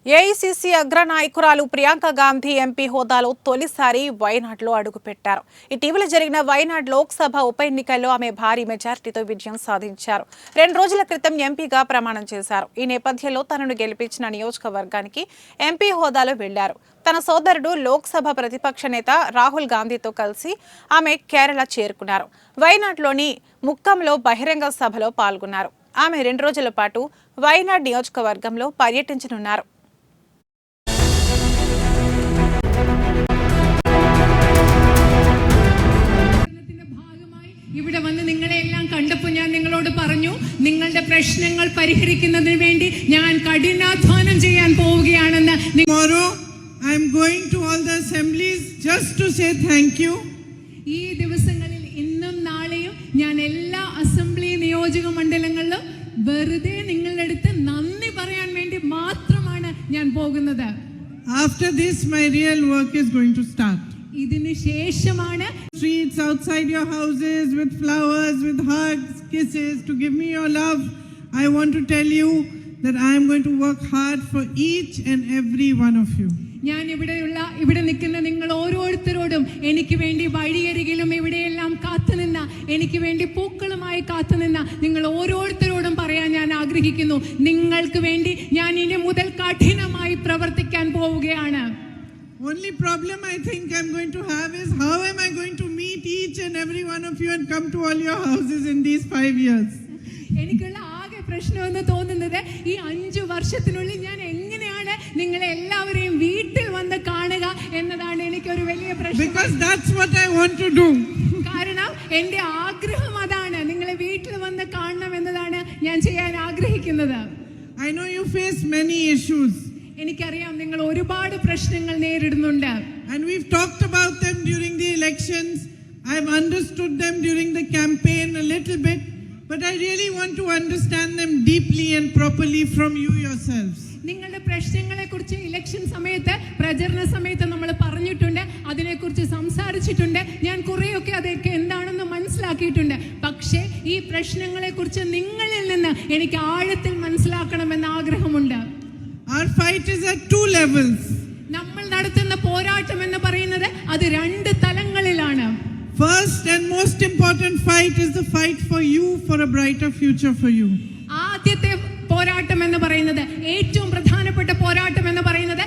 AICC అగ్రనాయకురాలు Priyanka Gandhi MP హోదాలో తొలిసారి వైనాడ్లో అడుగుపెట్టారు. ఇటీవల జరిగిన వైనాడ్ లోక్సభ ఉప ఎన్నికల్లో ఆమె భారీ మెజార్టీతో విజయం సాధించారు. 2 రోజుల క్రితం ఎంపీగా ప్రమాణం చేశారు. ఈ నేపథ్యంలో తనను గెలిపించిన నియోజకవర్గానికి ఎంపీ హోదాలో వెళ్లారు. తన సోదరుడు లోక్సభ ప్రతిపక్ష నేత రాహుల్ గాంధీతో కలిసి ఆమె కేరళ చేరుకున్నారు. వైనాడ్లోని ముక్కంలో బహిరంగ సభలో పాల్గొన్నారు. ఆమె 2 రోజుల పాటు వైనాడ్ నియోజకవర్గంలో పర్యటించనున్నారు. ഇവിടെ വന്ന് നിങ്ങളെല്ലാം കണ്ടപ്പോൾ ഞാൻ നിങ്ങളോട് പറഞ്ഞു, നിങ്ങളുടെ പ്രശ്നങ്ങൾ പരിഹരിക്കുന്നതിന് വേണ്ടി ഞാൻ കഠിനാധ്വാനം ചെയ്യാൻ പോവുകയാണെന്ന്. Tomorrow I am going to all the assemblies just to say thank you. ഈ ദിവസങ്ങളിൽ ഇന്നും നാളെയും ഞാൻ എല്ലാ അസംബ്ലി നിയോജക മണ്ഡലങ്ങളിലും വെറുതെ നിങ്ങളുടെ അടുത്ത് നന്ദി പറയാൻ വേണ്ടി മാത്രമാണ് ഞാൻ പോകുന്നത്. After this my real work is going to start. ഇതിനു ശേഷമാണ് streets outside your houses with flowers, with hugs, kisses, to give me your love. I want to tell you that I am going to work hard for each and every one of you. ഞാൻ ഇവിടെ നിൽക്കുന്ന നിങ്ങൾ ഓരോരുത്തരോടും എനിക്ക് വേണ്ടി വഴിയരികിലും ഇവിടെയെല്ലാം കാത്തുനിന്ന, എനിക്ക് വേണ്ടി പൂക്കളുമായി കാത്തുനിന്ന നിങ്ങൾ ഓരോരുത്തരോടും പറയാൻ ഞാൻ ആഗ്രഹിക്കുന്നു, നിങ്ങൾക്ക് വേണ്ടി ഞാൻ ഇനി മുതൽ കഠിനമായി പ്രവർത്തിക്കാൻ പോവുകയാണ്. Only problem I think I'm going to have is how am I going to meet each and every one of you and come to all your houses in these 5 years. എനിക്കുള്ള ആകെ പ്രശ്നം എന്ന് തോന്നുന്നത് ഈ 5 വർഷത്തിനുള്ളിൽ ഞാൻ എങ്ങനെയാണ് നിങ്ങളെ എല്ലാവരെയും വീട്ടിൽ വന്ന് കാണുക എന്നതാണ് എനിക്കൊരു വലിയ പ്രശ്നം. Because that's what I want to do. കാരണം എൻ്റെ ആഗ്രഹം അതാണ്, നിങ്ങളെ വീട്ടിൽ വന്ന് കാണണം എന്നതാണ് ഞാൻ ചെയ്യാൻ ആഗ്രഹിക്കുന്നത്. I know you face many issues. എനിക്കറിയാം നിങ്ങൾ ഒരുപാട് പ്രശ്നങ്ങൾ നേരിടുന്നുണ്ട്. And we've talked about them during the elections. I've understood them during the campaign a little bit, but I really want to understand them deeply and properly from you yourselves. നിങ്ങളുടെ പ്രശ്നങ്ങളെക്കുറിച്ച് election സമയത്ത്, പ്രചരണ സമയത്ത് നമ്മൾ പറഞ്ഞിട്ടുണ്ട്, അതിനെക്കുറിച്ച് സംസാരിച്ചിട്ടുണ്ട്. ഞാൻ കുറേയൊക്കെ അതൊക്കെ എന്താണെന്ന് മനസ്സിലാക്കിയിട്ടുണ്ട്. പക്ഷേ ഈ പ്രശ്നങ്ങളെക്കുറിച്ച് നിങ്ങളിൽ നിന്ന് എനിക്ക് ആഴത്തിൽ മനസ്സിലാക്കണമെന്ന് ആഗ്രഹമുണ്ട്. Our fight is at 2 levels. നമ്മൾ നടത്തുന്ന പോരാട്ടം എന്ന് പറയുന്നത് അത് 2 തലങ്ങളിലാണ്. First and most important fight is the fight for you, for a brighter future for you. ആദ്യത്തെ പോരാട്ടം എന്ന് പറയുന്നത്, ഏറ്റവും പ്രധാനപ്പെട്ട പോരാട്ടം എന്ന് പറയുന്നത്